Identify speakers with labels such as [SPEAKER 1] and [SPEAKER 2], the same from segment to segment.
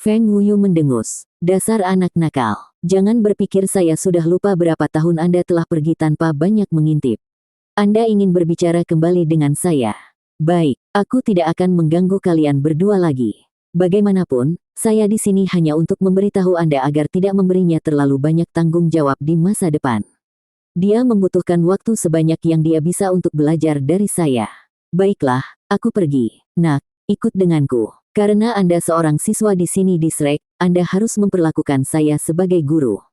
[SPEAKER 1] Feng Wuyu mendengus. Dasar anak nakal. Jangan berpikir saya sudah lupa berapa tahun Anda telah pergi tanpa banyak mengintip. Anda ingin berbicara kembali dengan saya. Baik, aku tidak akan mengganggu kalian berdua lagi. Bagaimanapun, saya di sini hanya untuk memberitahu Anda agar tidak memberinya terlalu banyak tanggung jawab di masa depan. Dia membutuhkan waktu sebanyak yang dia bisa untuk belajar dari saya. Baiklah, aku pergi. Nak, ikut denganku. Karena Anda seorang siswa di sini di Shrek, Anda harus memperlakukan saya sebagai guru.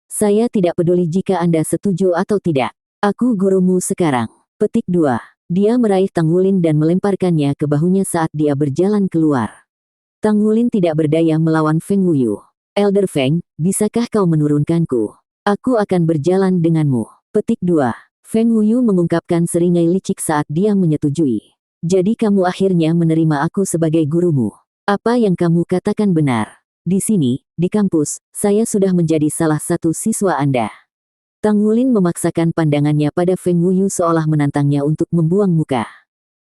[SPEAKER 1] Saya tidak peduli jika Anda setuju atau tidak. Aku gurumu sekarang. Petik 2. Dia meraih Tang Wulin dan melemparkannya ke bahunya saat dia berjalan keluar. Tang Wulin tidak berdaya melawan Feng Wuyu. Elder Feng, bisakah kau menurunkanku? Aku akan berjalan denganmu. Petik 2. Feng Wuyu mengungkapkan seringai licik saat dia menyetujui. Jadi kamu akhirnya menerima aku sebagai gurumu. Apa yang kamu katakan benar. Di sini, di kampus, saya sudah menjadi salah satu siswa Anda. Tang Wulin memaksakan pandangannya pada Feng Wuyu seolah menantangnya untuk membuang muka.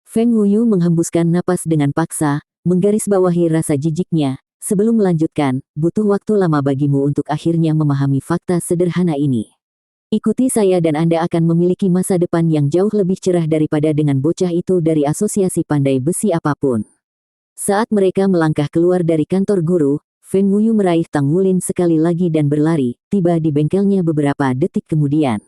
[SPEAKER 1] Feng Wuyu menghembuskan napas dengan paksa, menggarisbawahi rasa jijiknya. Sebelum melanjutkan, butuh waktu lama bagimu untuk akhirnya memahami fakta sederhana ini. Ikuti saya dan Anda akan memiliki masa depan yang jauh lebih cerah daripada dengan bocah itu dari asosiasi pandai besi apapun. Saat mereka melangkah keluar dari kantor guru, Feng Wuyu meraih Tang Wulin sekali lagi dan berlari, tiba di bengkelnya beberapa detik kemudian.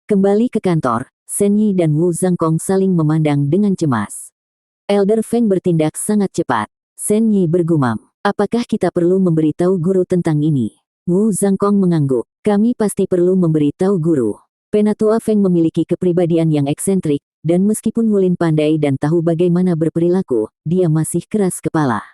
[SPEAKER 1] Kembali ke kantor, Shen Yi dan Wu Zhangkong saling memandang dengan cemas. Elder Feng bertindak sangat cepat. Shen Yi bergumam, apakah kita perlu memberitahu guru tentang ini? Wu Zhangkong mengangguk, kami pasti perlu memberitahu guru. Penatua Feng memiliki kepribadian yang eksentrik, dan meskipun Wulin pandai dan tahu bagaimana berperilaku, dia masih keras kepala.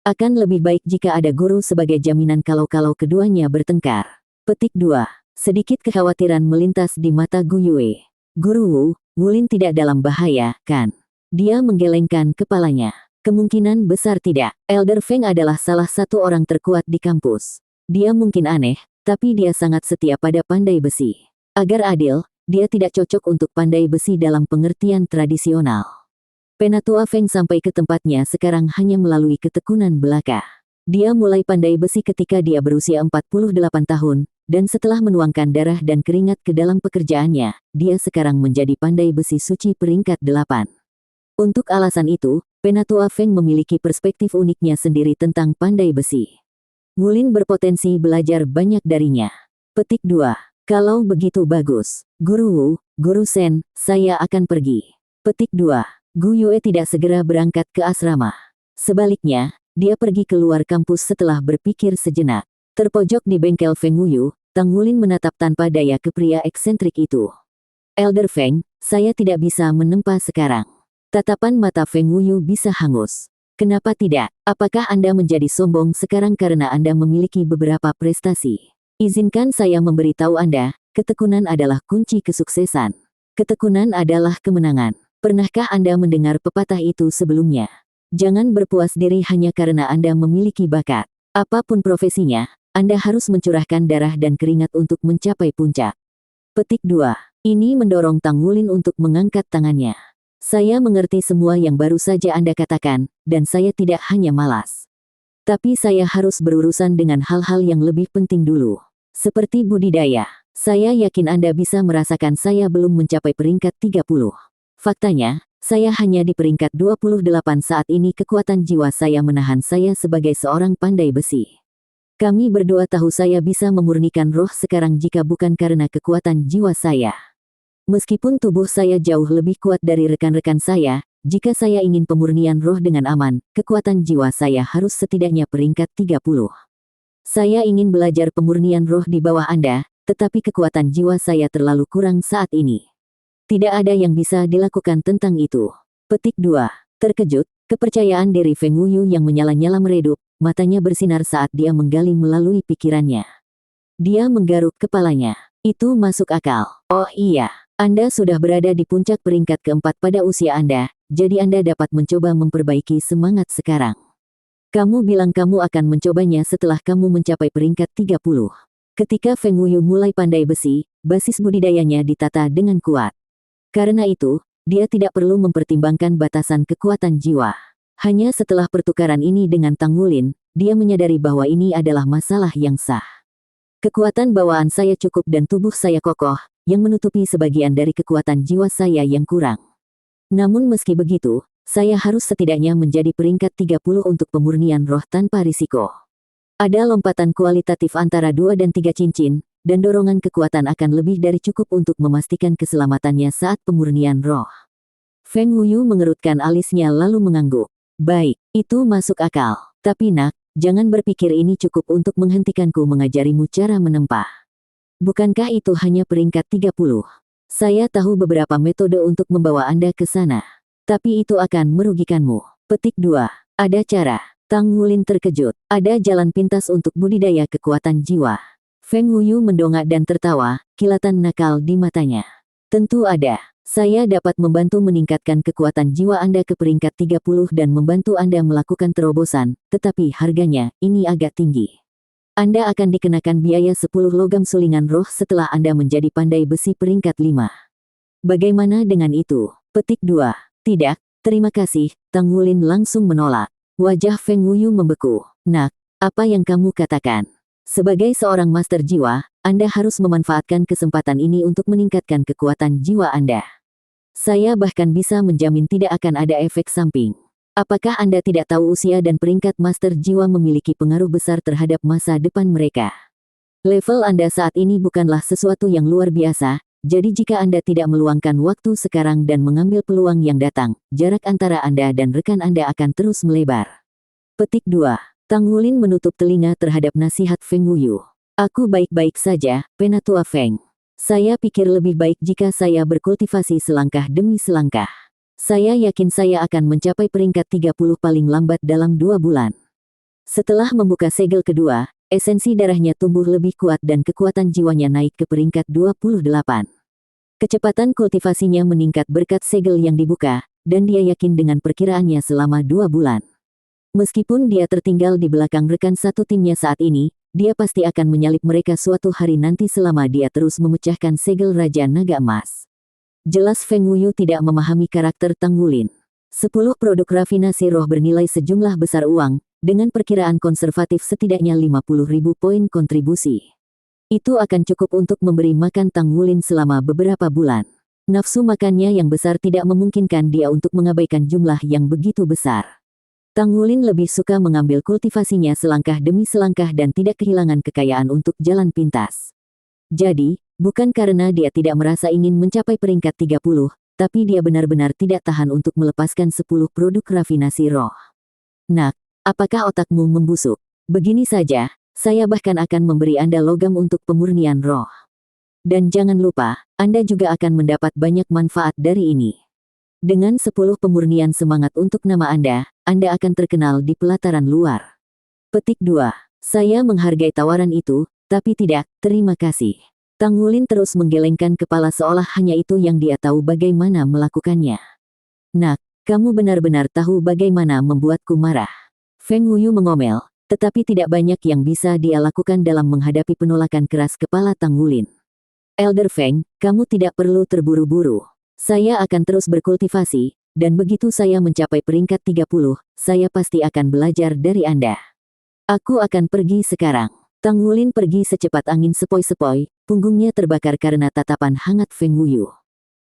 [SPEAKER 1] Akan lebih baik jika ada guru sebagai jaminan kalau keduanya bertengkar. Petik 2. Sedikit kekhawatiran melintas di mata Gu Yue. Guru Wu, Wulin tidak dalam bahaya, kan? Dia menggelengkan kepalanya. Kemungkinan besar tidak. Elder Feng adalah salah satu orang terkuat di kampus. Dia mungkin aneh, tapi dia sangat setia pada pandai besi. Agar adil, dia tidak cocok untuk pandai besi dalam pengertian tradisional. Penatua Feng sampai ke tempatnya sekarang hanya melalui ketekunan belaka. Dia mulai pandai besi ketika dia berusia 48 tahun, dan setelah menuangkan darah dan keringat ke dalam pekerjaannya, dia sekarang menjadi pandai besi suci peringkat 8. Untuk alasan itu, Penatua Feng memiliki perspektif uniknya sendiri tentang pandai besi. Wulin berpotensi belajar banyak darinya. Petik 2. Kalau begitu bagus. Guru Wu, Guru Shen, saya akan pergi. Petik 2. Gu Yue tidak segera berangkat ke asrama. Sebaliknya, dia pergi keluar kampus setelah berpikir sejenak. Terpojok di bengkel Feng Wuyu, Tang Wulin menatap tanpa daya ke pria eksentrik itu. Elder Feng, saya tidak bisa menempa sekarang. Tatapan mata Feng Wuyu bisa hangus. Kenapa tidak? Apakah Anda menjadi sombong sekarang karena Anda memiliki beberapa prestasi? Izinkan saya memberitahu Anda, ketekunan adalah kunci kesuksesan. Ketekunan adalah kemenangan. Pernahkah Anda mendengar pepatah itu sebelumnya? Jangan berpuas diri hanya karena Anda memiliki bakat. Apapun profesinya, Anda harus mencurahkan darah dan keringat untuk mencapai puncak. Petik 2. Ini mendorong Tang Wulin untuk mengangkat tangannya. Saya mengerti semua yang baru saja Anda katakan, dan saya tidak hanya malas. Tapi saya harus berurusan dengan hal-hal yang lebih penting dulu. Seperti budidaya. Saya yakin Anda bisa merasakan saya belum mencapai peringkat 30. Faktanya, saya hanya di peringkat 28 saat ini. Kekuatan jiwa saya menahan saya sebagai seorang pandai besi. Kami berdua tahu saya bisa memurnikan roh sekarang jika bukan karena kekuatan jiwa saya. Meskipun tubuh saya jauh lebih kuat dari rekan-rekan saya, jika saya ingin pemurnian roh dengan aman, kekuatan jiwa saya harus setidaknya peringkat 30. Saya ingin belajar pemurnian roh di bawah Anda, tetapi kekuatan jiwa saya terlalu kurang saat ini. Tidak ada yang bisa dilakukan tentang itu. Petik 2. Terkejut, kepercayaan diri Feng Wuyu yang menyala-nyala meredup, matanya bersinar saat dia menggali melalui pikirannya. Dia menggaruk kepalanya. Itu masuk akal. Oh iya, Anda sudah berada di puncak peringkat keempat pada usia Anda, jadi Anda dapat mencoba memperbaiki semangat sekarang. Kamu bilang kamu akan mencobanya setelah kamu mencapai peringkat 30. Ketika Feng Wuyu mulai pandai besi, basis budidayanya ditata dengan kuat. Karena itu, dia tidak perlu mempertimbangkan batasan kekuatan jiwa. Hanya setelah pertukaran ini dengan Tang Wulin, dia menyadari bahwa ini adalah masalah yang sah. Kekuatan bawaan saya cukup dan tubuh saya kokoh, yang menutupi sebagian dari kekuatan jiwa saya yang kurang. Namun meski begitu, saya harus setidaknya menjadi peringkat 30 untuk pemurnian roh tanpa risiko. Ada lompatan kualitatif antara 2 dan 3 cincin, dan dorongan kekuatan akan lebih dari cukup untuk memastikan keselamatannya saat pemurnian roh. Feng Wuyu mengerutkan alisnya lalu mengangguk. Baik, itu masuk akal. Tapi nak, jangan berpikir ini cukup untuk menghentikanku mengajarimu cara menempah. Bukankah itu hanya peringkat 30? Saya tahu beberapa metode untuk membawa Anda ke sana. Tapi itu akan merugikanmu. Petik 2. Ada cara. Tang Wulin terkejut. Ada jalan pintas untuk budidaya kekuatan jiwa. Feng Wuyu mendongak dan tertawa, kilatan nakal di matanya. Tentu ada. Saya dapat membantu meningkatkan kekuatan jiwa Anda ke peringkat 30 dan membantu Anda melakukan terobosan, tetapi harganya, ini agak tinggi. Anda akan dikenakan biaya 10 logam sulingan roh setelah Anda menjadi pandai besi peringkat 5. Bagaimana dengan itu? Petik 2. Tidak, terima kasih, Tang Wulin langsung menolak. Wajah Feng Wuyu membeku. Nak, apa yang kamu katakan? Sebagai seorang master jiwa, Anda harus memanfaatkan kesempatan ini untuk meningkatkan kekuatan jiwa Anda. Saya bahkan bisa menjamin tidak akan ada efek samping. Apakah Anda tidak tahu usia dan peringkat master jiwa memiliki pengaruh besar terhadap masa depan mereka? Level Anda saat ini bukanlah sesuatu yang luar biasa, jadi jika Anda tidak meluangkan waktu sekarang dan mengambil peluang yang datang, jarak antara Anda dan rekan Anda akan terus melebar. Petik 2. Tang Wulin menutup telinga terhadap nasihat Feng Wuyu. Aku baik-baik saja, Penatua Feng. Saya pikir lebih baik jika saya berkultivasi selangkah demi selangkah. Saya yakin saya akan mencapai peringkat 30 paling lambat dalam 2 bulan. Setelah membuka segel kedua, esensi darahnya tumbuh lebih kuat dan kekuatan jiwanya naik ke peringkat 28. Kecepatan kultivasinya meningkat berkat segel yang dibuka, dan dia yakin dengan perkiraannya selama 2 bulan. Meskipun dia tertinggal di belakang rekan satu timnya saat ini, dia pasti akan menyalip mereka suatu hari nanti selama dia terus memecahkan segel Raja Naga Emas. Jelas Feng Wuyu tidak memahami karakter Tang Wulin. 10 produk rafinasi roh bernilai sejumlah besar uang, dengan perkiraan konservatif setidaknya 50.000 poin kontribusi. Itu akan cukup untuk memberi makan Tang Wulin selama beberapa bulan. Nafsu makannya yang besar tidak memungkinkan dia untuk mengabaikan jumlah yang begitu besar. Tang Wulin lebih suka mengambil kultivasinya selangkah demi selangkah dan tidak kehilangan kekayaan untuk jalan pintas. Jadi, bukan karena dia tidak merasa ingin mencapai peringkat 30, tapi dia benar-benar tidak tahan untuk melepaskan 10 produk rafinasi roh. Nak, apakah otakmu membusuk? Begini saja, saya bahkan akan memberi Anda logam untuk pemurnian roh. Dan jangan lupa, Anda juga akan mendapat banyak manfaat dari ini. Dengan 10 pemurnian semangat untuk nama Anda akan terkenal di pelataran luar. Petik 2. Saya menghargai tawaran itu, tapi tidak, terima kasih. Tang Wulin terus menggelengkan kepala seolah hanya itu yang dia tahu bagaimana melakukannya. Nak, kamu benar-benar tahu bagaimana membuatku marah. Feng Wuyu mengomel, tetapi tidak banyak yang bisa dia lakukan dalam menghadapi penolakan keras kepala Tang Wulin. Elder Feng, kamu tidak perlu terburu-buru. Saya akan terus berkultivasi, dan begitu saya mencapai peringkat 30, saya pasti akan belajar dari Anda. Aku akan pergi sekarang. Tang Wulin pergi secepat angin sepoi-sepoi, punggungnya terbakar karena tatapan hangat Feng Wuyu.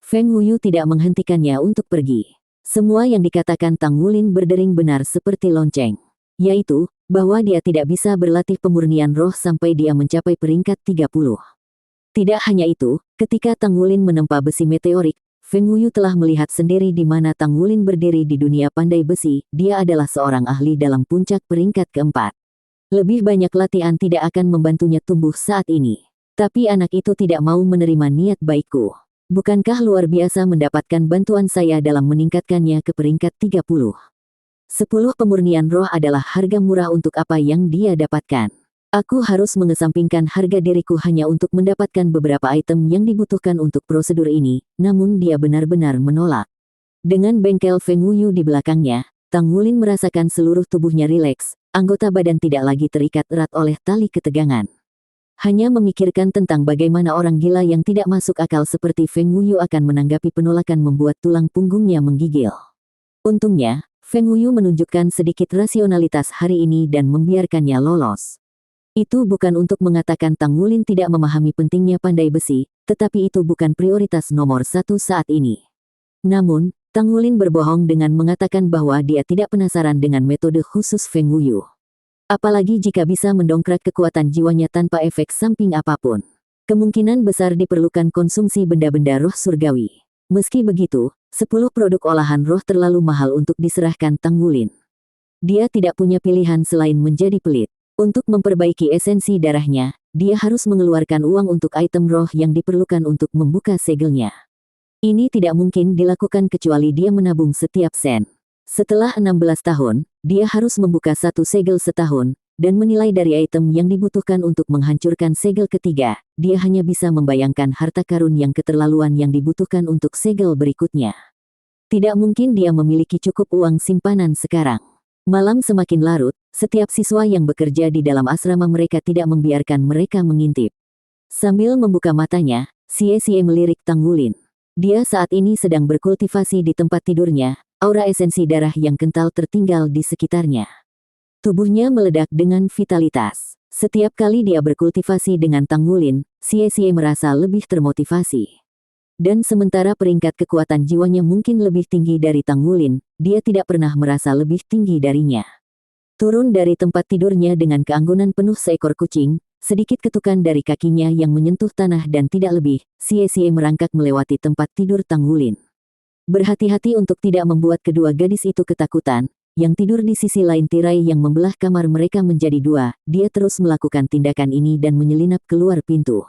[SPEAKER 1] Feng Wuyu tidak menghentikannya untuk pergi. Semua yang dikatakan Tang Wulin berdering benar seperti lonceng. Yaitu, bahwa dia tidak bisa berlatih pemurnian roh sampai dia mencapai peringkat 30. Tidak hanya itu, ketika Tang Wulin menempa besi meteorik, Feng Wuyu telah melihat sendiri di mana Tang Wulin berdiri di dunia pandai besi, dia adalah seorang ahli dalam puncak peringkat keempat. Lebih banyak latihan tidak akan membantunya tumbuh saat ini. Tapi anak itu tidak mau menerima niat baikku. Bukankah luar biasa mendapatkan bantuan saya dalam meningkatkannya ke peringkat 30? 10 pemurnian roh adalah harga murah untuk apa yang dia dapatkan. Aku harus mengesampingkan harga diriku hanya untuk mendapatkan beberapa item yang dibutuhkan untuk prosedur ini, namun dia benar-benar menolak. Dengan bengkel Feng Wuyu di belakangnya, Tang Wulin merasakan seluruh tubuhnya rileks, anggota badan tidak lagi terikat erat oleh tali ketegangan. Hanya memikirkan tentang bagaimana orang gila yang tidak masuk akal seperti Feng Wuyu akan menanggapi penolakan membuat tulang punggungnya menggigil. Untungnya, Feng Huyu menunjukkan sedikit rasionalitas hari ini dan membiarkannya lolos. Itu bukan untuk mengatakan Tang Wulin tidak memahami pentingnya pandai besi, tetapi itu bukan prioritas nomor satu saat ini. Namun, Tang Wulin berbohong dengan mengatakan bahwa dia tidak penasaran dengan metode khusus Feng Huyu. Apalagi jika bisa mendongkrak kekuatan jiwanya tanpa efek samping apapun. Kemungkinan besar diperlukan konsumsi benda-benda roh surgawi. Meski begitu, 10 produk olahan roh terlalu mahal untuk diserahkan Tang Wulin. Dia tidak punya pilihan selain menjadi pelit. Untuk memperbaiki esensi darahnya, dia harus mengeluarkan uang untuk item roh yang diperlukan untuk membuka segelnya. Ini tidak mungkin dilakukan kecuali dia menabung setiap sen. Setelah 16 tahun, dia harus membuka satu segel setahun, dan menilai dari item yang dibutuhkan untuk menghancurkan segel ketiga, dia hanya bisa membayangkan harta karun yang keterlaluan yang dibutuhkan untuk segel berikutnya. Tidak mungkin dia memiliki cukup uang simpanan sekarang. Malam semakin larut, setiap siswa yang bekerja di dalam asrama mereka tidak membiarkan mereka mengintip. Sambil membuka matanya, Xie melirik Tang Wulin. Dia saat ini sedang berkultivasi di tempat tidurnya, aura esensi darah yang kental tertinggal di sekitarnya. Tubuhnya meledak dengan vitalitas. Setiap kali dia berkultivasi dengan Tang Wulin, Xie merasa lebih termotivasi. Dan sementara peringkat kekuatan jiwanya mungkin lebih tinggi dari Tang Wulin, dia tidak pernah merasa lebih tinggi darinya. Turun dari tempat tidurnya dengan keanggunan penuh seekor kucing, sedikit ketukan dari kakinya yang menyentuh tanah dan tidak lebih, Xie merangkak melewati tempat tidur Tang Wulin. Berhati-hati untuk tidak membuat kedua gadis itu ketakutan, yang tidur di sisi lain tirai yang membelah kamar mereka menjadi dua, dia terus melakukan tindakan ini dan menyelinap keluar pintu.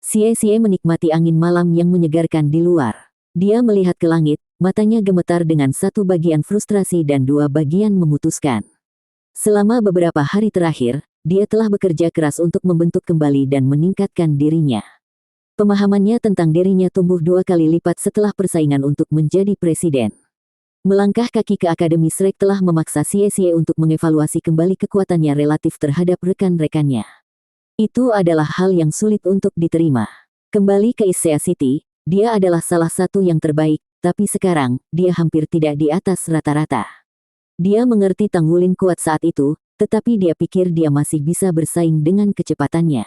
[SPEAKER 1] Xie menikmati angin malam yang menyegarkan di luar. Dia melihat ke langit, matanya gemetar dengan satu bagian frustrasi dan dua bagian memutuskan. Selama beberapa hari terakhir, dia telah bekerja keras untuk membentuk kembali dan meningkatkan dirinya. Pemahamannya tentang dirinya tumbuh 2 kali lipat setelah persaingan untuk menjadi presiden. Melangkah kaki ke Akademi Shrek telah memaksa Xie untuk mengevaluasi kembali kekuatannya relatif terhadap rekan-rekannya. Itu adalah hal yang sulit untuk diterima. Kembali ke Issea City, dia adalah salah satu yang terbaik, tapi sekarang, dia hampir tidak di atas rata-rata. Dia mengerti Tang Wulin kuat saat itu, tetapi dia pikir dia masih bisa bersaing dengan kecepatannya.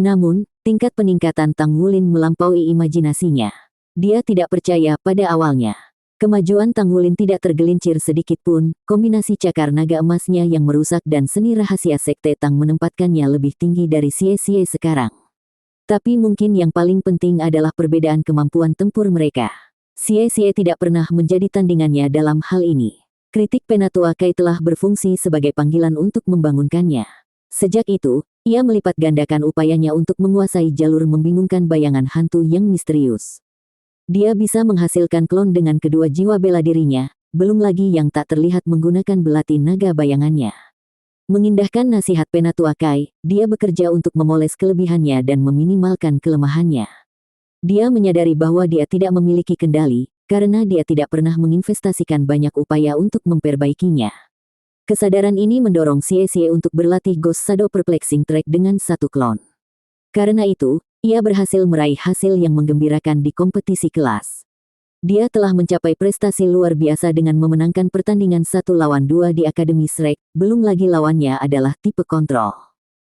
[SPEAKER 1] Namun, tingkat peningkatan Tang Wulin melampaui imajinasinya. Dia tidak percaya pada awalnya. Kemajuan Tang Wulin tidak tergelincir sedikit pun, kombinasi cakar naga emasnya yang merusak dan seni rahasia Sekte Tang menempatkannya lebih tinggi dari Xie sekarang. Tapi mungkin yang paling penting adalah perbedaan kemampuan tempur mereka. Xie tidak pernah menjadi tandingannya dalam hal ini. Kritik Penatua Kai telah berfungsi sebagai panggilan untuk membangunkannya. Sejak itu, ia melipat gandakan upayanya untuk menguasai jalur membingungkan bayangan hantu yang misterius. Dia bisa menghasilkan klon dengan kedua jiwa bela dirinya, belum lagi yang tak terlihat menggunakan belati naga bayangannya. Mengindahkan nasihat Penatua Kai, dia bekerja untuk memoles kelebihannya dan meminimalkan kelemahannya. Dia menyadari bahwa dia tidak memiliki kendali, karena dia tidak pernah menginvestasikan banyak upaya untuk memperbaikinya. Kesadaran ini mendorong Xie untuk berlatih Ghost Shadow Perplexing Track dengan satu klon. Karena itu, ia berhasil meraih hasil yang menggembirakan di kompetisi kelas. Dia telah mencapai prestasi luar biasa dengan memenangkan pertandingan 1 lawan 2 di Akademi Shrek, belum lagi lawannya adalah tipe kontrol.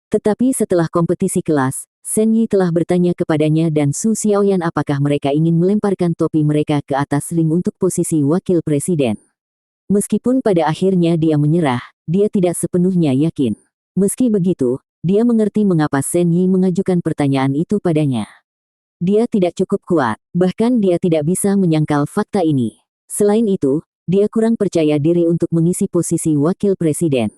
[SPEAKER 1] Tetapi setelah kompetisi kelas, Shen Yi telah bertanya kepadanya dan Su Xiaoyan apakah mereka ingin melemparkan topi mereka ke atas ring untuk posisi wakil presiden. Meskipun pada akhirnya dia menyerah, dia tidak sepenuhnya yakin. Meski begitu, dia mengerti mengapa Shen Yi mengajukan pertanyaan itu padanya. Dia tidak cukup kuat, bahkan dia tidak bisa menyangkal fakta ini. Selain itu, dia kurang percaya diri untuk mengisi posisi wakil presiden.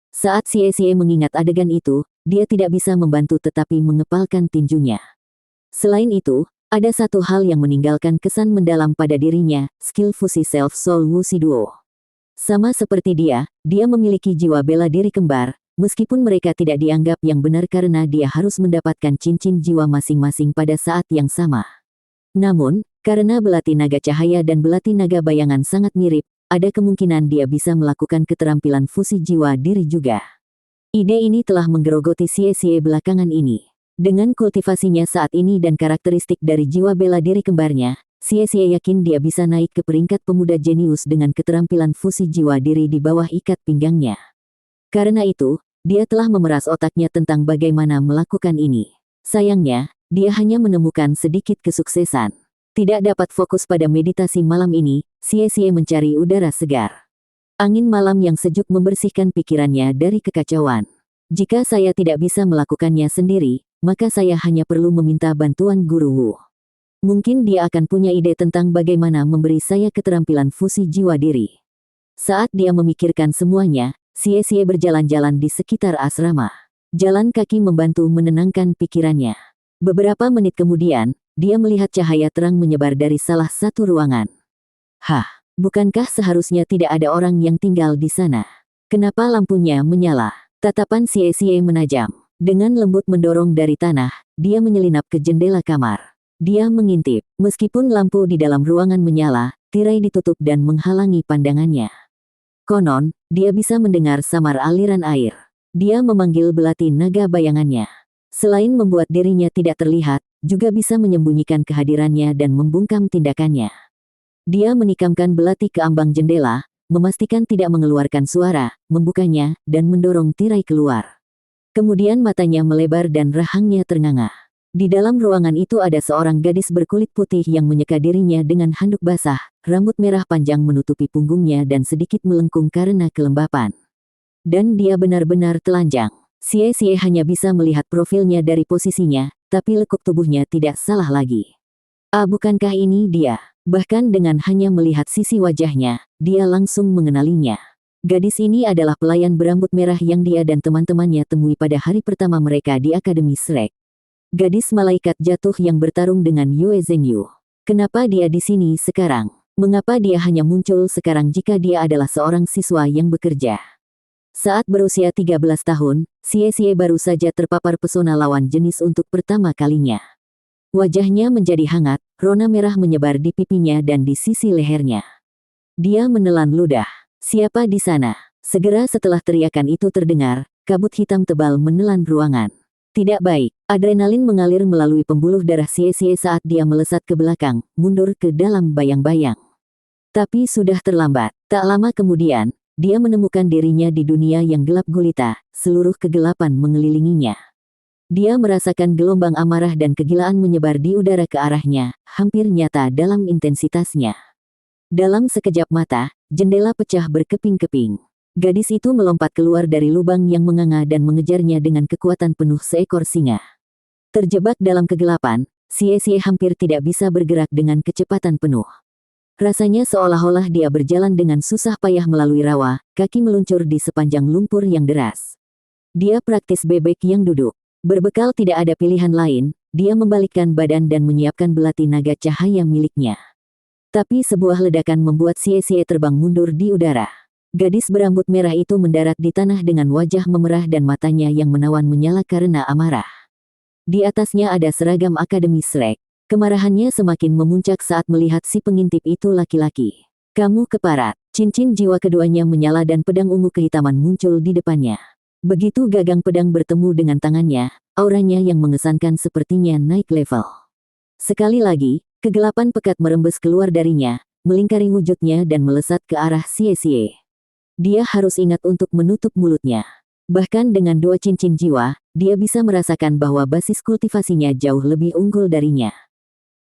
[SPEAKER 1] Saat Xie mengingat adegan itu, dia tidak bisa membantu tetapi mengepalkan tinjunya. Selain itu, ada satu hal yang meninggalkan kesan mendalam pada dirinya, skill fusi self-soul Wuxi Duo. Sama seperti dia memiliki jiwa bela diri kembar, meskipun mereka tidak dianggap yang benar karena dia harus mendapatkan cincin jiwa masing-masing pada saat yang sama. Namun, karena belati naga cahaya dan belati naga bayangan sangat mirip, ada kemungkinan dia bisa melakukan keterampilan fusi jiwa diri juga. Ide ini telah menggerogoti Xie belakangan ini. Dengan kultivasinya saat ini dan karakteristik dari jiwa bela diri kembarnya, Xie yakin dia bisa naik ke peringkat pemuda jenius dengan keterampilan fusi jiwa diri di bawah ikat pinggangnya. Karena itu, dia telah memeras otaknya tentang bagaimana melakukan ini. Sayangnya, dia hanya menemukan sedikit kesuksesan. Tidak dapat fokus pada meditasi malam ini, Xie mencari udara segar. Angin malam yang sejuk membersihkan pikirannya dari kekacauan. Jika saya tidak bisa melakukannya sendiri, maka saya hanya perlu meminta bantuan Guru Wu. Mungkin dia akan punya ide tentang bagaimana memberi saya keterampilan fusi jiwa diri. Saat dia memikirkan semuanya, Xie berjalan-jalan di sekitar asrama. Jalan kaki membantu menenangkan pikirannya. Beberapa menit kemudian, dia melihat cahaya terang menyebar dari salah satu ruangan. Hah, bukankah seharusnya tidak ada orang yang tinggal di sana? Kenapa lampunya menyala? Tatapan Xie menajam. Dengan lembut mendorong dari tanah, dia menyelinap ke jendela kamar. Dia mengintip. Meskipun lampu di dalam ruangan menyala, tirai ditutup dan menghalangi pandangannya. Konon, dia bisa mendengar samar aliran air. Dia memanggil belati naga bayangannya. Selain membuat dirinya tidak terlihat, juga bisa menyembunyikan kehadirannya dan membungkam tindakannya. Dia menikamkan belati ke ambang jendela, memastikan tidak mengeluarkan suara, membukanya, dan mendorong tirai keluar. Kemudian matanya melebar dan rahangnya ternganga. Di dalam ruangan itu ada seorang gadis berkulit putih yang menyeka dirinya dengan handuk basah, rambut merah panjang menutupi punggungnya dan sedikit melengkung karena kelembapan. Dan dia benar-benar telanjang. Xie hanya bisa melihat profilnya dari posisinya, tapi lekuk tubuhnya tidak salah lagi. Bukankah ini dia? Bahkan dengan hanya melihat sisi wajahnya, dia langsung mengenalinya. Gadis ini adalah pelayan berambut merah yang dia dan teman-temannya temui pada hari pertama mereka di Akademi Shrek. Gadis malaikat jatuh yang bertarung dengan Yue Zhengyu. Kenapa dia di sini sekarang? Mengapa dia hanya muncul sekarang jika dia adalah seorang siswa yang bekerja? Saat berusia 13 tahun, Xie baru saja terpapar pesona lawan jenis untuk pertama kalinya. Wajahnya menjadi hangat, rona merah menyebar di pipinya dan di sisi lehernya. Dia menelan ludah. Siapa di sana? Segera setelah teriakan itu terdengar, kabut hitam tebal menelan ruangan. Tidak baik, adrenalin mengalir melalui pembuluh darah Xie saat dia melesat ke belakang, mundur ke dalam bayang-bayang. Tapi sudah terlambat. Tak lama kemudian, dia menemukan dirinya di dunia yang gelap gulita, seluruh kegelapan mengelilinginya. Dia merasakan gelombang amarah dan kegilaan menyebar di udara ke arahnya, hampir nyata dalam intensitasnya. Dalam sekejap mata, jendela pecah berkeping-keping. Gadis itu melompat keluar dari lubang yang menganga dan mengejarnya dengan kekuatan penuh seekor singa. Terjebak dalam kegelapan, Xie hampir tidak bisa bergerak dengan kecepatan penuh. Rasanya seolah-olah dia berjalan dengan susah payah melalui rawa, kaki meluncur di sepanjang lumpur yang deras. Dia praktis bebek yang duduk. Berbekal tidak ada pilihan lain, dia membalikkan badan dan menyiapkan belati naga cahaya miliknya. Tapi sebuah ledakan membuat Xie terbang mundur di udara. Gadis berambut merah itu mendarat di tanah dengan wajah memerah dan matanya yang menawan menyala karena amarah. Di atasnya ada seragam Akademi Shrek. Kemarahannya semakin memuncak saat melihat si pengintip itu laki-laki. Kamu keparat. Cincin jiwa keduanya menyala dan pedang ungu kehitaman muncul di depannya. Begitu gagang pedang bertemu dengan tangannya, auranya yang mengesankan sepertinya naik level. Sekali lagi, kegelapan pekat merembes keluar darinya, melingkari wujudnya dan melesat ke arah Xie. Dia harus ingat untuk menutup mulutnya. Bahkan dengan 2 cincin jiwa, dia bisa merasakan bahwa basis kultivasinya jauh lebih unggul darinya.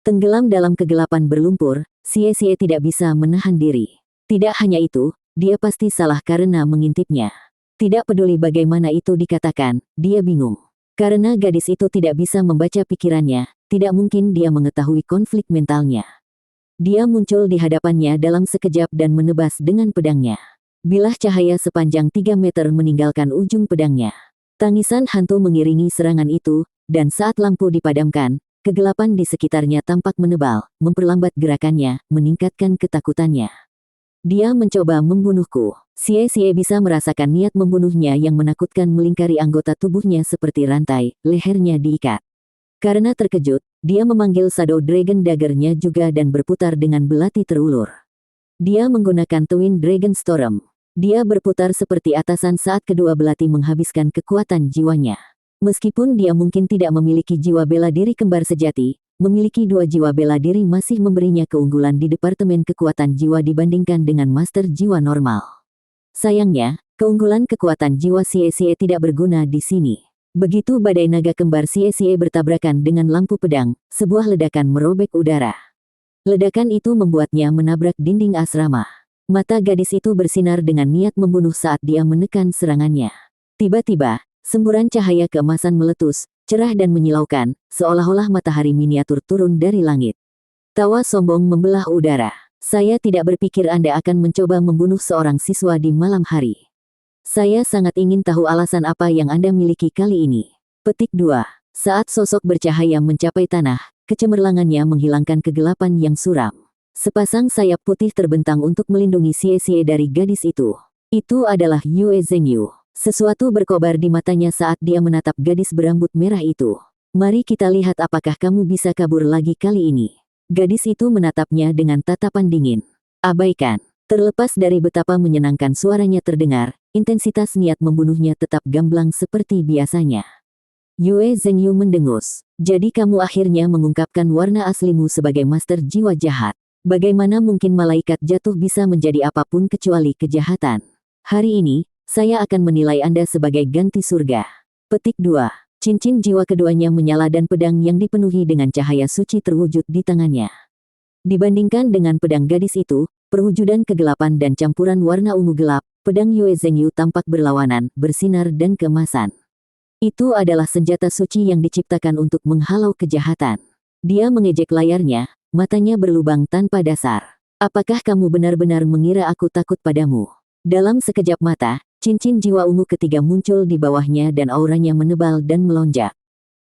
[SPEAKER 1] Tenggelam dalam kegelapan berlumpur, Xie tidak bisa menahan diri. Tidak hanya itu, dia pasti salah karena mengintipnya. Tidak peduli bagaimana itu dikatakan, dia bingung. Karena gadis itu tidak bisa membaca pikirannya, tidak mungkin dia mengetahui konflik mentalnya. Dia muncul di hadapannya dalam sekejap dan menebas dengan pedangnya. Bilah cahaya sepanjang 3 meter meninggalkan ujung pedangnya. Tangisan hantu mengiringi serangan itu, dan saat lampu dipadamkan, kegelapan di sekitarnya tampak menebal, memperlambat gerakannya, meningkatkan ketakutannya. Dia mencoba membunuhku. Xie bisa merasakan niat membunuhnya yang menakutkan melingkari anggota tubuhnya seperti rantai, lehernya diikat. Karena terkejut, dia memanggil Shadow Dragon Dagger-nya juga dan berputar dengan belati terulur. Dia menggunakan Twin Dragon Storm. Dia berputar seperti atasan saat kedua belati menghabiskan kekuatan jiwanya. Meskipun dia mungkin tidak memiliki jiwa bela diri kembar sejati, memiliki 2 jiwa bela diri masih memberinya keunggulan di Departemen Kekuatan Jiwa dibandingkan dengan Master Jiwa normal. Sayangnya, keunggulan kekuatan jiwa Xie tidak berguna di sini. Begitu badai naga kembar Xie bertabrakan dengan lampu pedang, sebuah ledakan merobek udara. Ledakan itu membuatnya menabrak dinding asrama. Mata gadis itu bersinar dengan niat membunuh saat dia menekan serangannya. Tiba-tiba, semburan cahaya keemasan meletus, cerah dan menyilaukan, seolah-olah matahari miniatur turun dari langit. Tawa sombong membelah udara. Saya tidak berpikir Anda akan mencoba membunuh seorang siswa di malam hari. Saya sangat ingin tahu alasan apa yang Anda miliki kali ini. Petik 2. Saat sosok bercahaya mencapai tanah, kecemerlangannya menghilangkan kegelapan yang suram. Sepasang sayap putih terbentang untuk melindungi Xie dari gadis itu. Itu adalah Yue Zhengyu. Sesuatu berkobar di matanya saat dia menatap gadis berambut merah itu. Mari kita lihat apakah kamu bisa kabur lagi kali ini. Gadis itu menatapnya dengan tatapan dingin. Abaikan. Terlepas dari betapa menyenangkan suaranya terdengar, intensitas niat membunuhnya tetap gamblang seperti biasanya. Yue Zhengyu mendengus. Jadi kamu akhirnya mengungkapkan warna aslimu sebagai master jiwa jahat. Bagaimana mungkin malaikat jatuh bisa menjadi apapun kecuali kejahatan? Hari ini, saya akan menilai Anda sebagai ganti surga. Petik 2. Cincin jiwa keduanya menyala dan pedang yang dipenuhi dengan cahaya suci terwujud di tangannya. Dibandingkan dengan pedang gadis itu, perwujudan kegelapan dan campuran warna ungu gelap, pedang Yue Zhengyu tampak berlawanan, bersinar dan keemasan. Itu adalah senjata suci yang diciptakan untuk menghalau kejahatan. Dia mengejek layarnya, matanya berlubang tanpa dasar. Apakah kamu benar-benar mengira aku takut padamu? Dalam sekejap mata, cincin jiwa ungu ketiga muncul di bawahnya dan auranya menebal dan melonjak.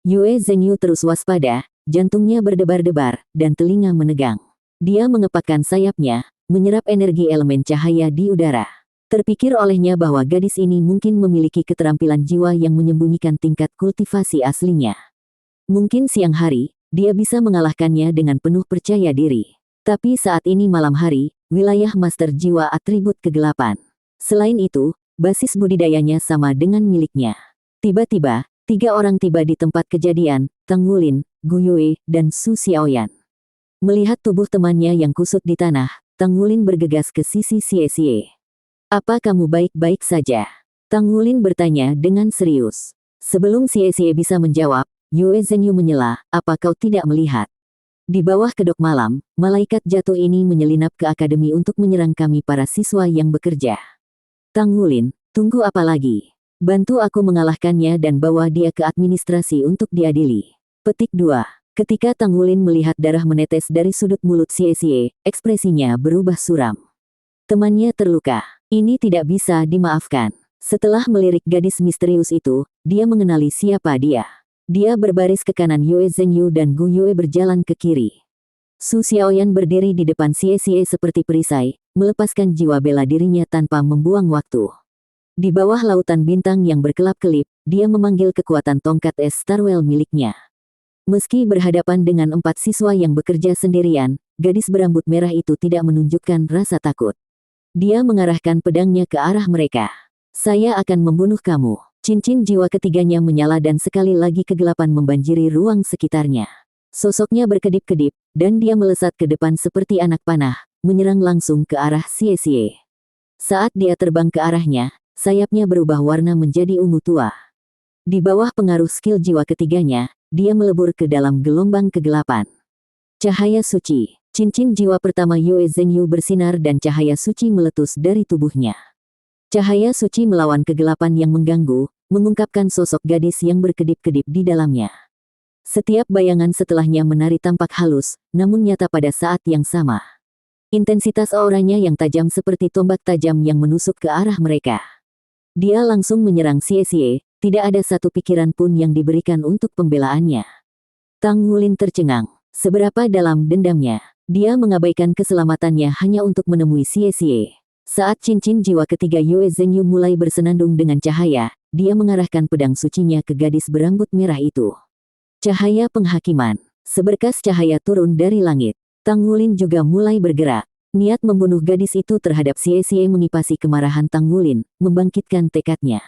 [SPEAKER 1] Yue Zhengyu terus waspada, jantungnya berdebar-debar, dan telinga menegang. Dia mengepakkan sayapnya, menyerap energi elemen cahaya di udara. Terpikir olehnya bahwa gadis ini mungkin memiliki keterampilan jiwa yang menyembunyikan tingkat kultivasi aslinya. Mungkin siang hari, dia bisa mengalahkannya dengan penuh percaya diri. Tapi saat ini malam hari, wilayah master jiwa atribut kegelapan. Selain itu, basis budidayanya sama dengan miliknya. Tiba-tiba, 3 orang tiba di tempat kejadian, Tang Wulin, Gu Yue, dan Su Xiaoyan. Melihat tubuh temannya yang kusut di tanah, Tang Wulin bergegas ke sisi Xie. Apa kamu baik-baik saja? Tang Wulin bertanya dengan serius. Sebelum Xie bisa menjawab, Yue Zhengyu menyela, apa kau tidak melihat? Di bawah kedok malam, malaikat jatuh ini menyelinap ke akademi untuk menyerang kami para siswa yang bekerja. Tang Wulin, tunggu apa lagi? Bantu aku mengalahkannya dan bawa dia ke administrasi untuk diadili. Petik 2. Ketika Tang Wulin melihat darah menetes dari sudut mulut Xie, ekspresinya berubah suram. Temannya terluka. Ini tidak bisa dimaafkan. Setelah melirik gadis misterius itu, dia mengenali siapa dia. Dia berbaris ke kanan Yue Zhengyu dan Gu Yue berjalan ke kiri. Su Xiaoyan berdiri di depan Xie seperti perisai, melepaskan jiwa bela dirinya tanpa membuang waktu. Di bawah lautan bintang yang berkelap-kelip, dia memanggil kekuatan tongkat es Starwell miliknya. Meski berhadapan dengan 4 siswa yang bekerja sendirian, gadis berambut merah itu tidak menunjukkan rasa takut. Dia mengarahkan pedangnya ke arah mereka. Saya akan membunuh kamu. Cincin jiwa ketiganya menyala dan sekali lagi kegelapan membanjiri ruang sekitarnya. Sosoknya berkedip-kedip, dan dia melesat ke depan seperti anak panah, menyerang langsung ke arah Xie. Saat dia terbang ke arahnya, sayapnya berubah warna menjadi ungu tua. Di bawah pengaruh skill jiwa ketiganya, dia melebur ke dalam gelombang kegelapan. Cahaya suci. Cincin jiwa pertama Yue Zhengyu bersinar dan cahaya suci meletus dari tubuhnya. Cahaya suci melawan kegelapan yang mengganggu, mengungkapkan sosok gadis yang berkedip-kedip di dalamnya. Setiap bayangan setelahnya menari tampak halus, namun nyata pada saat yang sama. Intensitas auranya yang tajam seperti tombak tajam yang menusuk ke arah mereka. Dia langsung menyerang Xie, tidak ada satu pikiran pun yang diberikan untuk pembelaannya. Tang Wulin tercengang. Seberapa dalam dendamnya? Dia mengabaikan keselamatannya hanya untuk menemui Xie. Saat cincin jiwa ketiga Yue Zhengyu mulai bersenandung dengan cahaya, dia mengarahkan pedang sucinya ke gadis berambut merah itu. Cahaya penghakiman. Seberkas cahaya turun dari langit. Tang Wulin juga mulai bergerak. Niat membunuh gadis itu terhadap Xie mengipasi kemarahan Tang Wulin, membangkitkan tekadnya.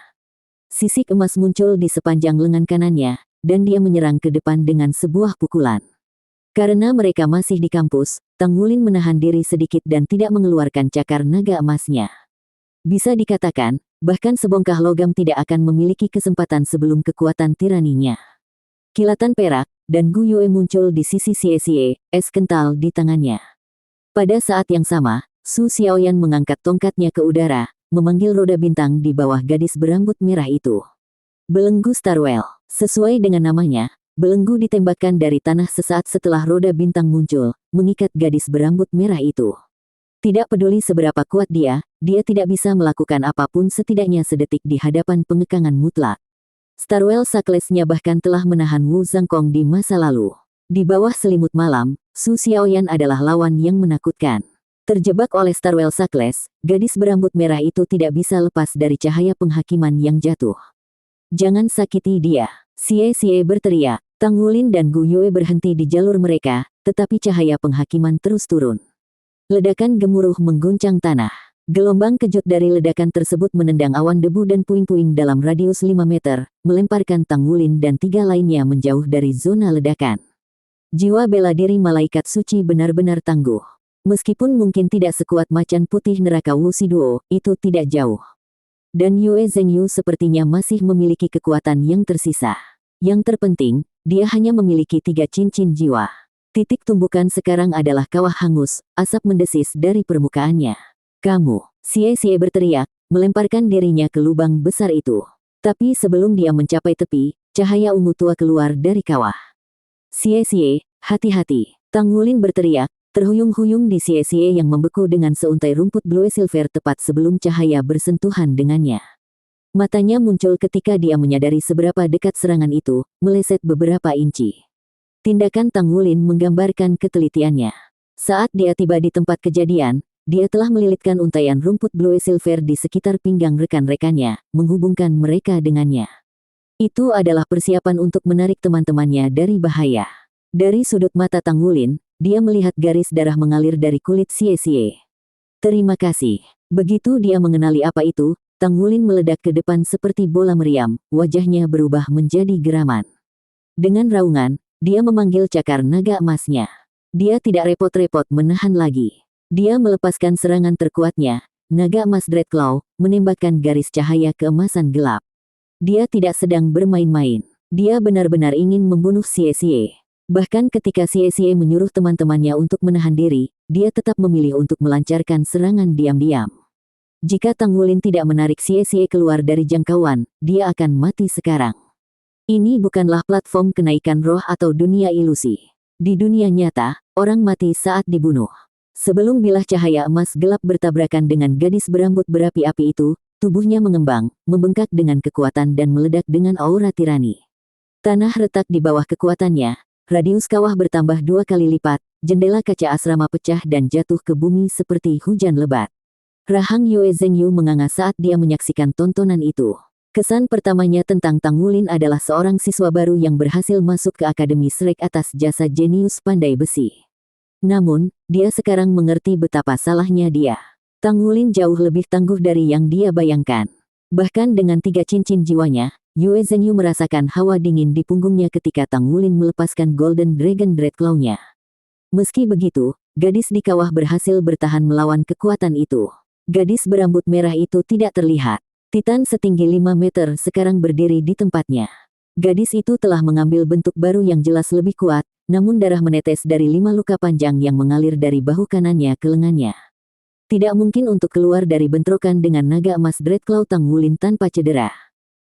[SPEAKER 1] Sisik emas muncul di sepanjang lengan kanannya, dan dia menyerang ke depan dengan sebuah pukulan. Karena mereka masih di kampus, Tang Wulin menahan diri sedikit dan tidak mengeluarkan cakar naga emasnya. Bisa dikatakan, bahkan sebongkah logam tidak akan memiliki kesempatan sebelum kekuatan tiraninya. Kilatan perak, dan Gu Yue muncul di sisi Xie, es kental di tangannya. Pada saat yang sama, Su Xiaoyan mengangkat tongkatnya ke udara, memanggil roda bintang di bawah gadis berambut merah itu. Belenggu Starwell. Sesuai dengan namanya, belenggu ditembakkan dari tanah sesaat setelah roda bintang muncul, mengikat gadis berambut merah itu. Tidak peduli seberapa kuat dia tidak bisa melakukan apapun setidaknya sedetik di hadapan pengekangan mutlak. Starwell Suckless-nya bahkan telah menahan Wu Zhangkong di masa lalu. Di bawah selimut malam, Su Xiaoyan adalah lawan yang menakutkan. Terjebak oleh Starwell Suckless, gadis berambut merah itu tidak bisa lepas dari cahaya penghakiman yang jatuh. Jangan sakiti dia. Xie berteriak. Tang Wulin dan Gu Yue berhenti di jalur mereka, tetapi cahaya penghakiman terus turun. Ledakan gemuruh mengguncang tanah. Gelombang kejut dari ledakan tersebut menendang awan debu dan puing-puing dalam radius 5 meter, melemparkan Tang Wulin dan 3 lainnya menjauh dari zona ledakan. Jiwa bela diri malaikat suci benar-benar tangguh. Meskipun mungkin tidak sekuat macan putih neraka Wu Shiduo, itu tidak jauh. Dan Yue Zhengyu sepertinya masih memiliki kekuatan yang tersisa. Yang terpenting, dia hanya memiliki 3 cincin jiwa. Titik tumbukan sekarang adalah kawah hangus, asap mendesis dari permukaannya. Kamu, Xie berteriak, melemparkan dirinya ke lubang besar itu. Tapi sebelum dia mencapai tepi, cahaya ungu tua keluar dari kawah. Xie, hati-hati. Tang Wulin berteriak, terhuyung-huyung di Xie yang membeku dengan seuntai rumput blue silver tepat sebelum cahaya bersentuhan dengannya. Matanya muncul ketika dia menyadari seberapa dekat serangan itu, meleset beberapa inci. Tindakan Tang Wulin menggambarkan ketelitiannya. Saat dia tiba di tempat kejadian, dia telah melilitkan untaian rumput blue silver di sekitar pinggang rekan-rekannya, menghubungkan mereka dengannya. Itu adalah persiapan untuk menarik teman-temannya dari bahaya. Dari sudut mata Tang Wulin, dia melihat garis darah mengalir dari kulit Xie. Terima kasih. Begitu dia mengenali apa itu, Tang Wulin meledak ke depan seperti bola meriam, wajahnya berubah menjadi geraman. Dengan raungan, dia memanggil cakar naga emasnya. Dia tidak repot-repot menahan lagi. Dia melepaskan serangan terkuatnya, naga emas Dreadclaw, menembakkan garis cahaya keemasan gelap. Dia tidak sedang bermain-main. Dia benar-benar ingin membunuh Xie. Bahkan ketika Xie menyuruh teman-temannya untuk menahan diri, dia tetap memilih untuk melancarkan serangan diam-diam. Jika Tang Wulin tidak menarik Xie keluar dari jangkauan, dia akan mati sekarang. Ini bukanlah platform kenaikan roh atau dunia ilusi. Di dunia nyata, orang mati saat dibunuh. Sebelum bilah cahaya emas gelap bertabrakan dengan gadis berambut berapi-api itu, tubuhnya mengembang, membengkak dengan kekuatan dan meledak dengan aura tirani. Tanah retak di bawah kekuatannya, radius kawah bertambah 2 kali lipat, jendela kaca asrama pecah dan jatuh ke bumi seperti hujan lebat. Rahang Yue Zhengyu menganga saat dia menyaksikan tontonan itu. Kesan pertamanya tentang Tang Wulin adalah seorang siswa baru yang berhasil masuk ke Akademi Shrek atas jasa jenius pandai besi. Namun, dia sekarang mengerti betapa salahnya dia. Tang Wulin jauh lebih tangguh dari yang dia bayangkan. Bahkan dengan 3 cincin jiwanya, Yue Zhengyu merasakan hawa dingin di punggungnya ketika Tang Wulin melepaskan Golden Dragon Dreadclaw-nya. Meski begitu, gadis di kawah berhasil bertahan melawan kekuatan itu. Gadis berambut merah itu tidak terlihat. Titan setinggi 5 meter sekarang berdiri di tempatnya. Gadis itu telah mengambil bentuk baru yang jelas lebih kuat, namun darah menetes dari 5 luka panjang yang mengalir dari bahu kanannya ke lengannya. Tidak mungkin untuk keluar dari bentrokan dengan naga emas Dreadclaw Tang Wulin tanpa cedera.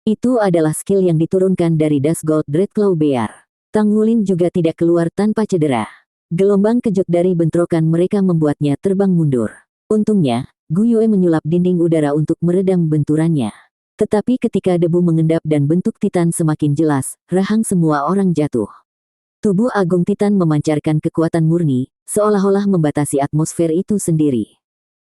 [SPEAKER 1] Itu adalah skill yang diturunkan dari Das Gold Dreadclaw Bear. Tang Wulin juga tidak keluar tanpa cedera. Gelombang kejut dari bentrokan mereka membuatnya terbang mundur. Untungnya, Gu Yue menyulap dinding udara untuk meredam benturannya. Tetapi ketika debu mengendap dan bentuk Titan semakin jelas, rahang semua orang jatuh. Tubuh agung Titan memancarkan kekuatan murni, seolah-olah membatasi atmosfer itu sendiri.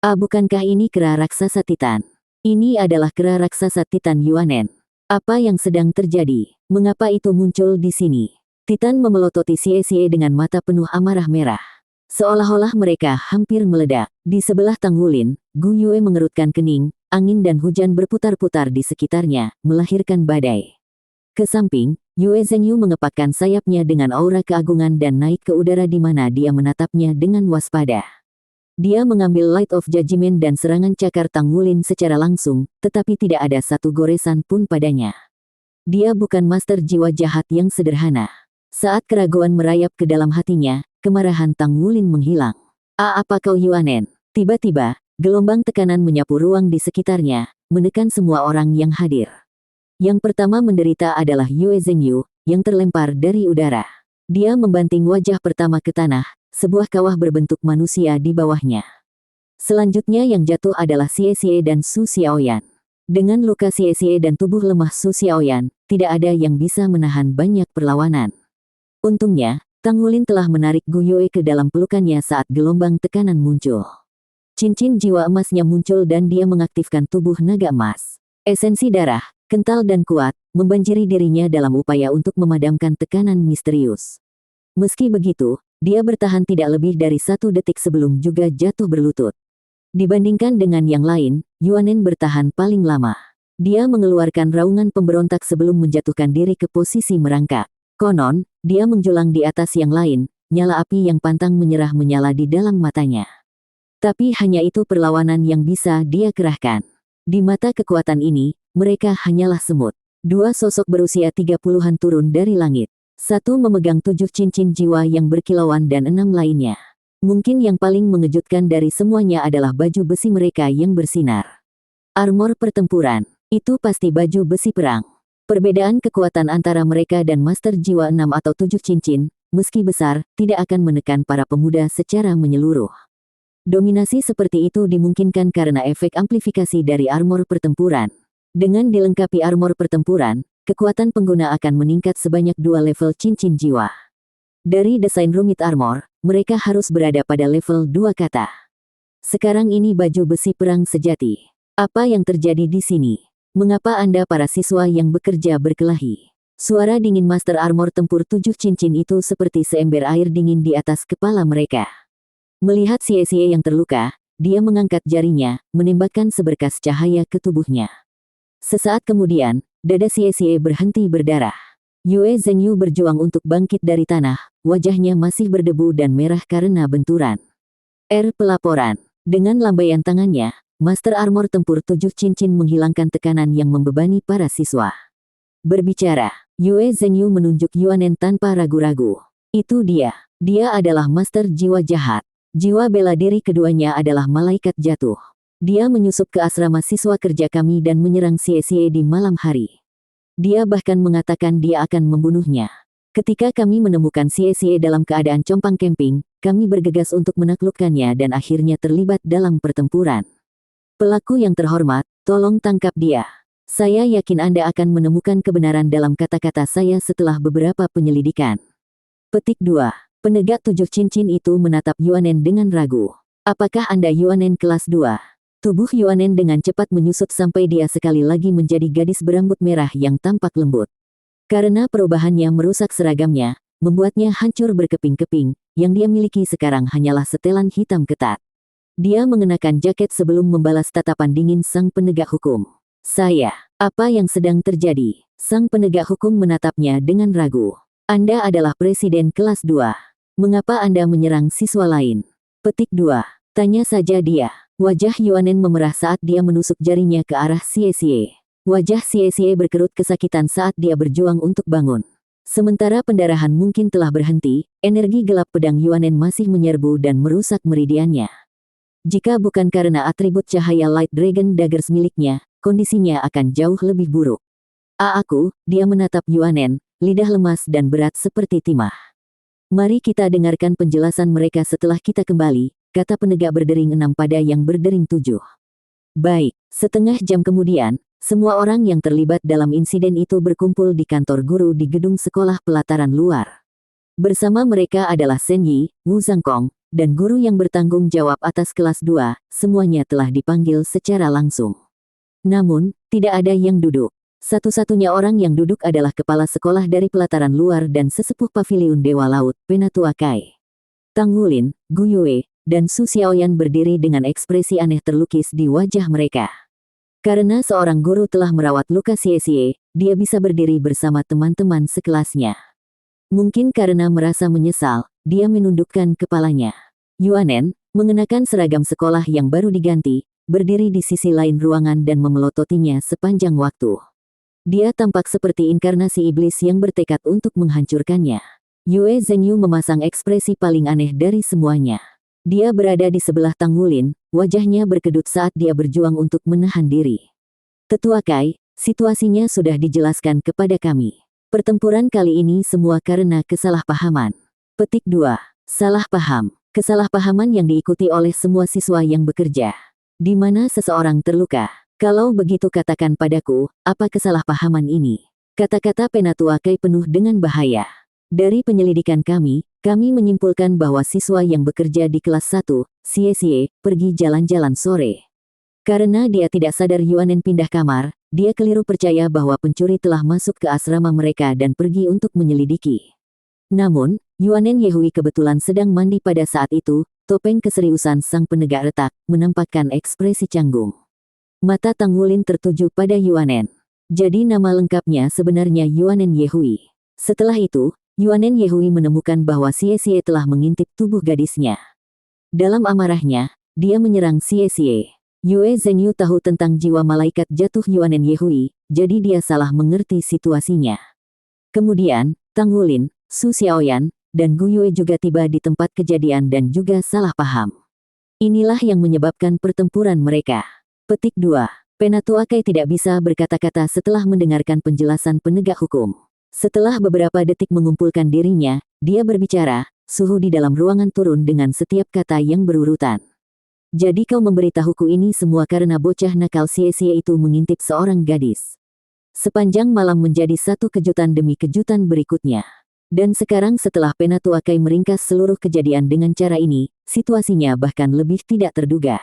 [SPEAKER 1] Bukankah ini kera raksasa Titan? Ini adalah kera raksasa Titan Yuanen. Apa yang sedang terjadi? Mengapa itu muncul di sini? Titan memelototi Xie dengan mata penuh amarah merah. Seolah-olah mereka hampir meledak. Di sebelah Tang Wulin, Gu Yue mengerutkan kening, angin dan hujan berputar-putar di sekitarnya, melahirkan badai. Ke samping, Yue Zhengyu mengepakkan sayapnya dengan aura keagungan dan naik ke udara di mana dia menatapnya dengan waspada. Dia mengambil Light of Judgment dan serangan cakar Tang Wulin secara langsung, tetapi tidak ada satu goresan pun padanya. Dia bukan master jiwa jahat yang sederhana. Saat keraguan merayap ke dalam hatinya, kemarahan Tang Wulin menghilang. Apa kau Yuanen? Tiba-tiba, gelombang tekanan menyapu ruang di sekitarnya, menekan semua orang yang hadir. Yang pertama menderita adalah Yue Zhengyu, yang terlempar dari udara. Dia membanting wajah pertama ke tanah, sebuah kawah berbentuk manusia di bawahnya. Selanjutnya yang jatuh adalah Xie Xie dan Su Xiaoyan. Dengan luka Xie Xie dan tubuh lemah Su Xiaoyan, tidak ada yang bisa menahan banyak perlawanan. Untungnya, Tang Wulin telah menarik Gu Yue ke dalam pelukannya saat gelombang tekanan muncul. Cincin jiwa emasnya muncul dan dia mengaktifkan tubuh naga emas. Esensi darah, kental dan kuat, membanjiri dirinya dalam upaya untuk memadamkan tekanan misterius. Meski begitu, dia bertahan tidak lebih dari 1 detik sebelum juga jatuh berlutut. Dibandingkan dengan yang lain, Yuanen bertahan paling lama. Dia mengeluarkan raungan pemberontak sebelum menjatuhkan diri ke posisi merangkak. Konon, dia menjulang di atas yang lain, nyala api yang pantang menyerah menyala di dalam matanya. Tapi hanya itu perlawanan yang bisa dia kerahkan. Di mata kekuatan ini, mereka hanyalah semut. 2 sosok berusia 30-an turun dari langit. 1 memegang 7 cincin jiwa yang berkilauan dan 6 lainnya. Mungkin yang paling mengejutkan dari semuanya adalah baju besi mereka yang bersinar. Armor pertempuran, itu pasti baju besi perang. Perbedaan kekuatan antara mereka dan Master Jiwa 6 atau 7 cincin, meski besar, tidak akan menekan para pemuda secara menyeluruh. Dominasi seperti itu dimungkinkan karena efek amplifikasi dari armor pertempuran. Dengan dilengkapi armor pertempuran, kekuatan pengguna akan meningkat sebanyak 2 level cincin jiwa. Dari desain rumit armor, mereka harus berada pada level 2 kata. Sekarang ini baju besi perang sejati. Apa yang terjadi di sini? Mengapa Anda para siswa yang bekerja berkelahi? Suara dingin Master Armor Tempur 7 cincin itu seperti seember air dingin di atas kepala mereka. Melihat Xie Xie yang terluka, dia mengangkat jarinya, menembakkan seberkas cahaya ke tubuhnya. Sesaat kemudian, dada Xie Xie berhenti berdarah. Yue Zhengyu berjuang untuk bangkit dari tanah, wajahnya masih berdebu dan merah karena benturan. Pelaporan. Dengan lambaian tangannya, Master Armor Tempur 7 cincin menghilangkan tekanan yang membebani para siswa. Berbicara, Yue Zhengyu menunjuk Yuanen tanpa ragu-ragu. Itu dia. Dia adalah Master Jiwa Jahat. Jiwa bela diri keduanya adalah malaikat jatuh. Dia menyusup ke asrama siswa kerja kami dan menyerang Xie Xie di malam hari. Dia bahkan mengatakan dia akan membunuhnya. Ketika kami menemukan Xie Xie dalam keadaan compang camping, kami bergegas untuk menaklukkannya dan akhirnya terlibat dalam pertempuran. Pelaku yang terhormat, tolong tangkap dia. Saya yakin Anda akan menemukan kebenaran dalam kata-kata saya setelah beberapa penyelidikan. Petik 2. Penegak 7 cincin itu menatap Yuanen dengan ragu. Apakah Anda Yuanen kelas 2? Tubuh Yuanen dengan cepat menyusut sampai dia sekali lagi menjadi gadis berambut merah yang tampak lembut. Karena perubahannya merusak seragamnya, membuatnya hancur berkeping-keping, yang dia miliki sekarang hanyalah setelan hitam ketat. Dia mengenakan jaket sebelum membalas tatapan dingin sang penegak hukum. Saya, apa yang sedang terjadi? Sang penegak hukum menatapnya dengan ragu. Anda adalah presiden kelas 2. Mengapa Anda menyerang siswa lain? Petik 2. Tanya saja dia. Wajah Yuanen memerah saat dia menusuk jarinya ke arah Xie Xie. Wajah Xie Xie berkerut kesakitan saat dia berjuang untuk bangun. Sementara pendarahan mungkin telah berhenti, energi gelap pedang Yuanen masih menyerbu dan merusak meridiannya. Jika bukan karena atribut cahaya Light Dragon Daggers miliknya, kondisinya akan jauh lebih buruk. Dia menatap Yuanen, lidah lemas dan berat seperti timah. Mari kita dengarkan penjelasan mereka setelah kita kembali, kata penegak berdering 6 pada yang berdering 7. Baik, setengah jam kemudian, semua orang yang terlibat dalam insiden itu berkumpul di kantor guru di gedung sekolah pelataran luar. Bersama mereka adalah Shen Yi, Wu Zhangkong, dan guru yang bertanggung jawab atas kelas 2, semuanya telah dipanggil secara langsung. Namun, tidak ada yang duduk. Satu-satunya orang yang duduk adalah kepala sekolah dari pelataran luar dan sesepuh paviliun Dewa Laut, Penatua Kai. Tang Wulin, Gu Yue, dan Su Xiaoyan berdiri dengan ekspresi aneh terlukis di wajah mereka. Karena seorang guru telah merawat luka Xie, dia bisa berdiri bersama teman-teman sekelasnya. Mungkin karena merasa menyesal, dia menundukkan kepalanya. Yuanen, mengenakan seragam sekolah yang baru diganti, berdiri di sisi lain ruangan dan memelototinya sepanjang waktu. Dia tampak seperti inkarnasi iblis yang bertekad untuk menghancurkannya. Yue Zhengyu memasang ekspresi paling aneh dari semuanya. Dia berada di sebelah Tang Wulin, wajahnya berkedut saat dia berjuang untuk menahan diri. Tetua Kai, situasinya sudah dijelaskan kepada kami. Pertempuran kali ini semua karena kesalahpahaman. Petik 2. Salah paham. Kesalahpahaman yang diikuti oleh semua siswa yang bekerja. Di mana seseorang terluka. Kalau begitu katakan padaku, apa kesalahpahaman ini? Kata-kata Penatua Kai penuh dengan bahaya. Dari penyelidikan kami menyimpulkan bahwa siswa yang bekerja di kelas 1, Xie, pergi jalan-jalan sore. Karena dia tidak sadar Yuanen pindah kamar, dia keliru percaya bahwa pencuri telah masuk ke asrama mereka dan pergi untuk menyelidiki. Namun, Yuanen Yehui kebetulan sedang mandi pada saat itu, topeng keseriusan sang penegak retak, menampakkan ekspresi canggung. Mata Tang Wulin tertuju pada Yuanen. Jadi nama lengkapnya sebenarnya Yuanen Yehui. Setelah itu, Yuanen Yehui menemukan bahwa Xie telah mengintip tubuh gadisnya. Dalam amarahnya, dia menyerang Xie. Yue Zhengyu tahu tentang jiwa malaikat jatuh Yuanen Yehui, jadi dia salah mengerti situasinya. Kemudian, Tang Wulin, Su Xiaoyan, dan Gu Yue juga tiba di tempat kejadian dan juga salah paham. Inilah yang menyebabkan pertempuran mereka. Petik 2. Penatua Kai tidak bisa berkata-kata setelah mendengarkan penjelasan penegak hukum. Setelah beberapa detik mengumpulkan dirinya, dia berbicara, suhu di dalam ruangan turun dengan setiap kata yang berurutan. Jadi kau memberitahuku ini semua karena bocah nakal Xie itu mengintip seorang gadis. Sepanjang malam menjadi satu kejutan demi kejutan berikutnya. Dan sekarang setelah Penatua Kai meringkas seluruh kejadian dengan cara ini, situasinya bahkan lebih tidak terduga.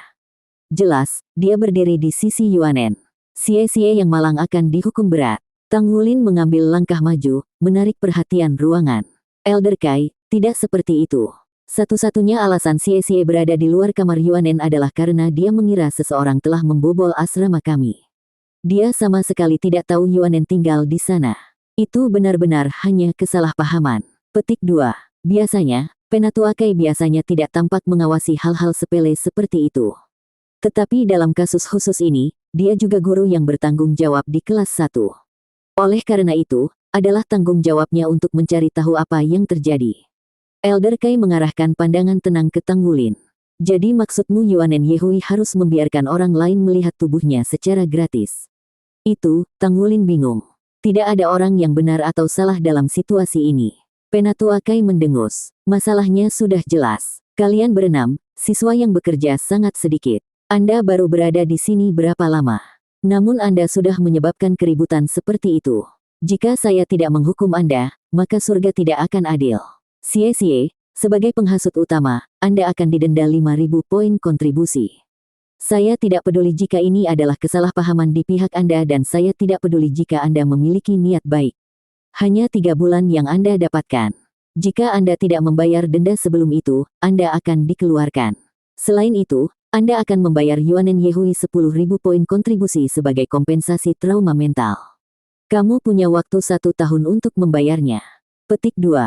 [SPEAKER 1] Jelas, dia berdiri di sisi Yuanen. Xie yang malang akan dihukum berat. Tang Wulin mengambil langkah maju, menarik perhatian ruangan. Elder Kai, tidak seperti itu. Satu-satunya alasan Xie berada di luar kamar Yuanen adalah karena dia mengira seseorang telah membobol asrama kami. Dia sama sekali tidak tahu Yuanen tinggal di sana. Itu benar-benar hanya kesalahpahaman. Petik 2. Biasanya, Penatua Kai biasanya tidak tampak mengawasi hal-hal sepele seperti itu. Tetapi dalam kasus khusus ini, dia juga guru yang bertanggung jawab di kelas 1. Oleh karena itu, adalah tanggung jawabnya untuk mencari tahu apa yang terjadi. Elder Kai mengarahkan pandangan tenang ke Tang Wulin. Jadi maksudmu Yuanen Yehui harus membiarkan orang lain melihat tubuhnya secara gratis? Itu, Tang Wulin bingung. Tidak ada orang yang benar atau salah dalam situasi ini. Penatua Kai mendengus. Masalahnya sudah jelas. Kalian berenam, siswa yang bekerja sangat sedikit. Anda baru berada di sini berapa lama? Namun Anda sudah menyebabkan keributan seperti itu. Jika saya tidak menghukum Anda, maka surga tidak akan adil. Xie, sebagai penghasut utama, Anda akan didenda 5.000 poin kontribusi. Saya tidak peduli jika ini adalah kesalahpahaman di pihak Anda dan saya tidak peduli jika Anda memiliki niat baik. Hanya 3 bulan yang Anda dapatkan. Jika Anda tidak membayar denda sebelum itu, Anda akan dikeluarkan. Selain itu, Anda akan membayar Yuanen Yehui 10.000 poin kontribusi sebagai kompensasi trauma mental. Kamu punya waktu 1 tahun untuk membayarnya. Petik 2.